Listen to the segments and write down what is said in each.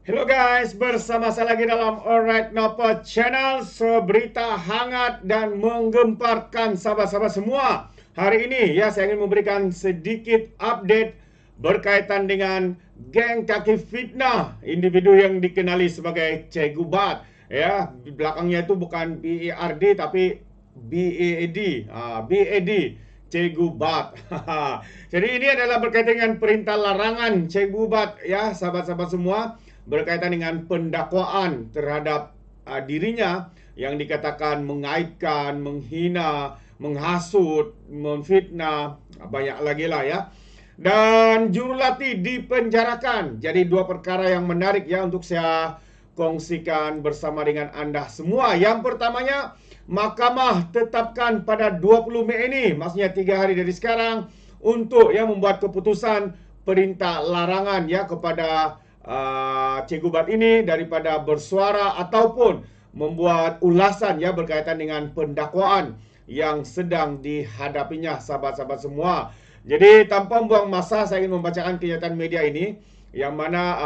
Hello guys, bersama saya lagi dalam Alright Napa Channel. Berita hangat dan menggemparkan sahabat-sahabat semua. Hari ini ya saya ingin memberikan sedikit update berkaitan dengan geng kaki fitnah, individu yang dikenali sebagai Cikgu Bat. Ya, belakangnya itu bukan BERD tapi BAD. BAD. Cikgu Bat. Jadi ini adalah berkaitan dengan perintah larangan Cikgu Bat ya, sahabat-sahabat semua, berkaitan dengan pendakwaan terhadap dirinya yang dikatakan mengaitkan, menghina, menghasut, memfitnah, banyak lagi lah ya. Dan jurulati dipenjarakan. Jadi dua perkara yang menarik ya untuk saya kongsikan bersama dengan anda semua. Yang pertamanya, Mahkamah tetapkan pada 20 Mei ini, maksudnya 3 hari dari sekarang, untuk yang membuat keputusan perintah larangan ya kepada Cikgu Bat ini daripada bersuara ataupun membuat ulasan ya berkaitan dengan pendakwaan yang sedang dihadapinya, sahabat-sahabat semua. Jadi tanpa membuang masa, saya ingin membacakan kenyataan media ini, yang mana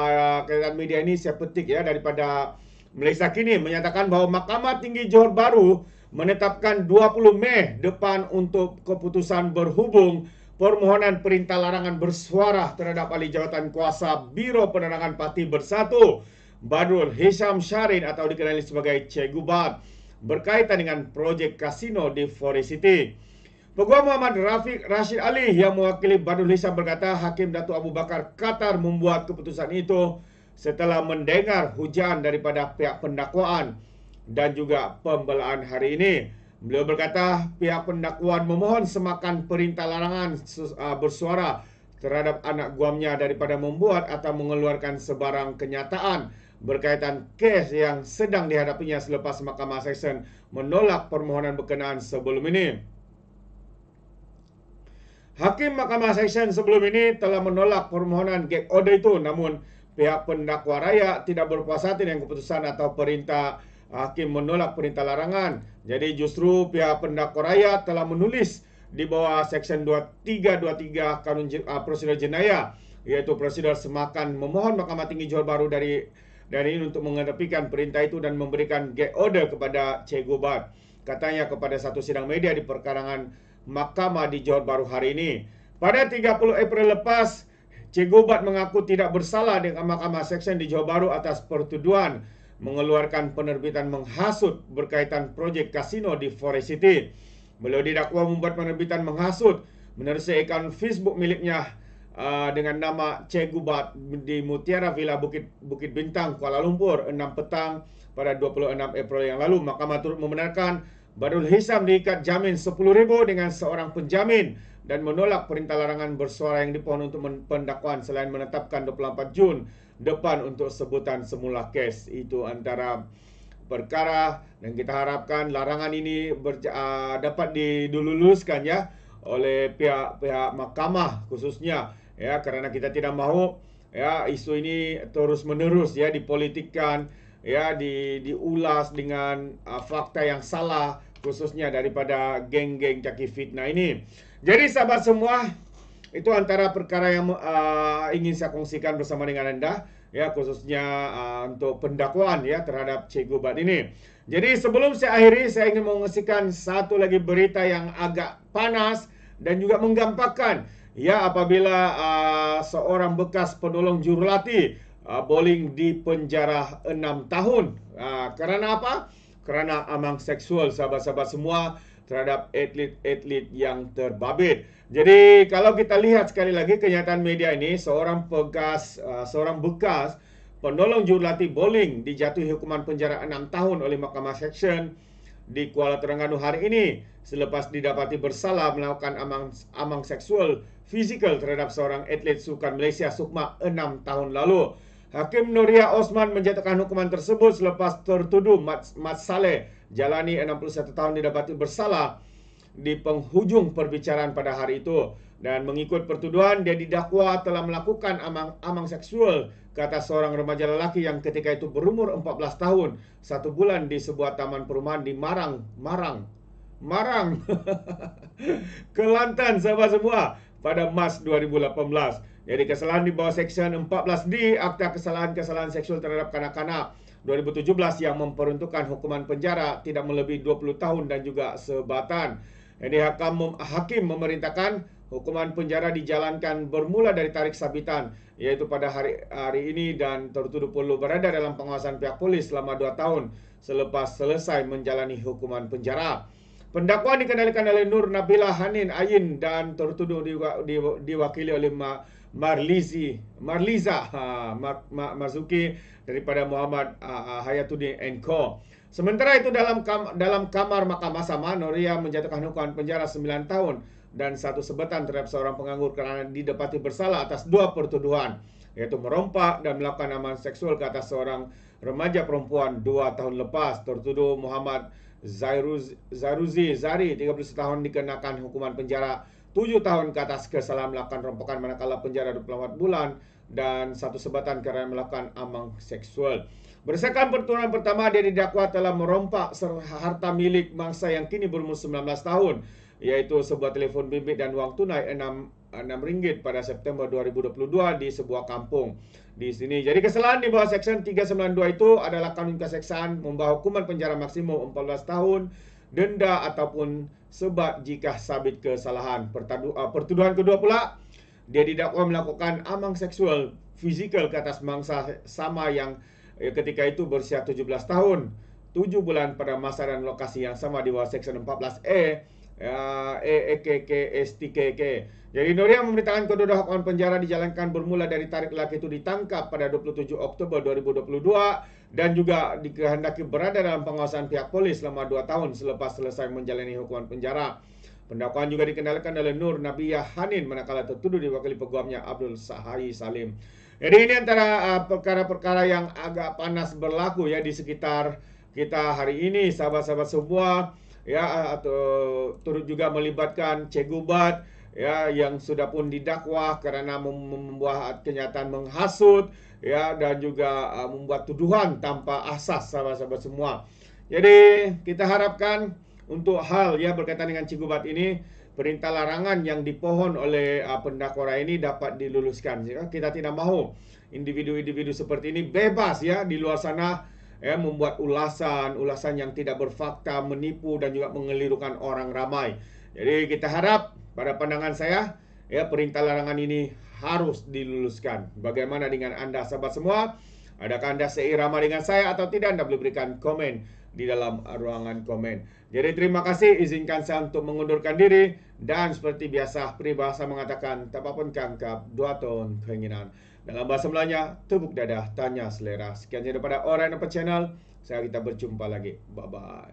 kenyataan media ini saya petik ya daripada Malaysia Kini, menyatakan bahawa Mahkamah Tinggi Johor Bahru menetapkan 20 Mei depan untuk keputusan berhubung permohonan perintah larangan bersuara terhadap ahli jawatan kuasa Biro Penerangan Parti Bersatu Badrul Hisham Syarin atau dikenali sebagai Cikgu Bat berkaitan dengan projek kasino di Forest City. Peguam Muhammad Rafiq Rashid Ali yang mewakili Badrul Hisham berkata Hakim Datuk Abu Bakar Qatar membuat keputusan itu setelah mendengar hujaan daripada pihak pendakwaan dan juga pembelaan hari ini. Beliau berkata pihak pendakwaan memohon semakan perintah larangan bersuara terhadap anak guamnya daripada membuat atau mengeluarkan sebarang kenyataan berkaitan kes yang sedang dihadapinya selepas Mahkamah Seksyen menolak permohonan berkenaan sebelum ini. Hakim Mahkamah Seksyen sebelum ini telah menolak permohonan gag order itu, namun pihak pendakwa raya tidak berpuas hati dengan keputusan atau perintah hakim menolak perintah larangan. Jadi justru pihak pendakwa raya telah menulis di bawah Seksyen 2323 Kanun Prosedur Jenayah, yaitu prosedur semakan memohon Mahkamah Tinggi Johor Bahru dari ini untuk mengetepikan perintah itu dan memberikan gag order kepada Cikgu Bat. Katanya kepada satu sidang media di perkarangan Mahkamah di Johor Bahru hari ini. Pada 30 April lepas, Cikgu Bat mengaku tidak bersalah dengan Mahkamah Seksyen di Johor Bahru atas pertuduhan mengeluarkan penerbitan menghasut berkaitan projek kasino di Forest City. Beliau didakwa membuat penerbitan menghasut menerusi akaun Facebook miliknya dengan nama Cikgu Bat di Mutiara Villa Bukit Bintang, Kuala Lumpur 6 petang pada 26 April yang lalu. Mahkamah turut membenarkan Badrul Hisham diikat jamin 10,000 dengan seorang penjamin dan menolak perintah larangan bersuara yang dipohon untuk pendakwaan selain menetapkan 24 Jun depan untuk sebutan semula kes. Itu antara perkara dan kita harapkan larangan ini dapat diluluskan ya oleh pihak mahkamah khususnya ya, kerana kita tidak mahu ya isu ini terus menerus ya dipolitikkan ya, diulas dengan fakta yang salah khususnya daripada geng-geng caki fitnah ini. Jadi sahabat semua, itu antara perkara yang ingin saya kongsikan bersama dengan anda ya, khususnya untuk pendakwaan ya terhadap Cikgu Bat ini. Jadi sebelum saya akhiri, saya ingin mengongsikan satu lagi berita yang agak panas dan juga menggampangkan ya, apabila seorang bekas penolong jurulati bowling di penjara 6 tahun. Kerana apa? Kerana amang seksual, sahabat-sahabat semua, terhadap atlet-atlet yang terbabit. Jadi kalau kita lihat sekali lagi kenyataan media ini, seorang bekas penolong jurulati bowling dijatuhi hukuman penjara 6 tahun oleh Mahkamah Seksyen di Kuala Terengganu hari ini selepas didapati bersalah melakukan amang seksual fizikal terhadap seorang atlet sukan Malaysia Sukma 6 tahun lalu. Hakim Nuria Osman menjatuhkan hukuman tersebut selepas tertuduh Mat Saleh Jalani 61 tahun didapati bersalah di penghujung perbicaraan pada hari itu. Dan mengikut pertuduhan, dia didakwa telah melakukan amang seksual ke atas seorang remaja lelaki yang ketika itu berumur 14 tahun, 1 bulan di sebuah taman perumahan di Marang, Kelantan, sahabat semua, pada Mac 2018. Jadi kesalahan di bawah Seksyen 14D Akta Kesalahan-Kesalahan Seksual Terhadap Kanak-kanak 2017 yang memperuntukkan hukuman penjara tidak melebihi 20 tahun dan juga sebatan. Jadi hakim memerintahkan hukuman penjara dijalankan bermula dari tarikh sabitan, yaitu pada hari ini, dan tertuduh perlu berada dalam pengawasan pihak polis selama 2 tahun selepas selesai menjalani hukuman penjara. Pendakwa dikendalikan oleh Nur Nabila Hanin Ayin dan tertuduh diwakili oleh Marliza Marzuki daripada Muhammad Hayatuddin & Sementara itu dalam kamar mahkamah sama, Noria menjatuhkan hukuman penjara 9 tahun dan 1 sebatan terhadap seorang penganggur kerana didapati bersalah atas 2 pertuduhan, yaitu merompak dan melakukan aman seksual ke atas seorang remaja perempuan 2 tahun lepas. Tertuduh Muhammad Zaruzi Zari 31 tahun dikenakan hukuman penjara 7 tahun ke atas kesalahan melakukan rompokan manakala penjara 24 bulan dan 1 sebatan kerana melakukan amang seksual. Berdasarkan pertuduhan pertama, dia didakwa telah merompak harta milik mangsa yang kini berumur 19 tahun, yaitu sebuah telefon bimbit dan wang tunai RM6 pada September 2022 di sebuah kampung di sini. Jadi kesalahan di bawah Seksyen 392 itu adalah kanun keseksaan membawa hukuman penjara maksimum 14 tahun, denda ataupun sebat jika sabit kesalahan. Pertuduhan kedua pula, dia didakwa melakukan amang seksual fizikal ke atas mangsa sama yang ketika itu berusia 17 tahun, 7 bulan pada masa dan lokasi yang sama di bawah Seksyen 14E EKKSTKK. Jadi Noria memerintahkan kedua hukuman penjara dijalankan bermula dari tarikh lelaki itu ditangkap pada 27 Oktober 2022 dan juga dikehendaki berada dalam pengawasan pihak polis selama 2 tahun selepas selesai menjalani hukuman penjara. Pendakwaan juga dikendalikan oleh Nur Nabila Hanin manakala tertuduh diwakili peguamnya Abdul Sahai Salim. Jadi ini antara perkara-perkara yang agak panas berlaku ya di sekitar kita hari ini, sahabat-sahabat semua. Ya, atau turut juga melibatkan Cikgu Bat ya, yang sudah pun didakwa kerana membuat kenyataan menghasut ya, dan juga membuat tuduhan tanpa asas, sahabat-sahabat semua. Jadi kita harapkan untuk hal ya berkaitan dengan Cikgu Bat ini, perintah larangan yang dipohon oleh pendakwa ini dapat diluluskan. Ya, kita tidak mahu individu-individu seperti ini bebas ya di luar sana ya, membuat ulasan yang tidak berfakta, menipu dan juga mengelirukan orang ramai. Jadi kita harap, pada pandangan saya, ya perintah larangan ini harus diluluskan. Bagaimana dengan anda sahabat semua? Adakah anda seirama dengan saya atau tidak? Anda boleh berikan komen di dalam ruangan komen. Jadi terima kasih, izinkan saya untuk mengundurkan diri. Dan seperti biasa, peribahasa mengatakan, tak apa pun kangkap, 2 ton keinginan. Dalam bahasa Melayanya, tepuk dadah, tanya selera. Sekian daripada Orang Nampak Channel. Saya kita berjumpa lagi. Bye-bye.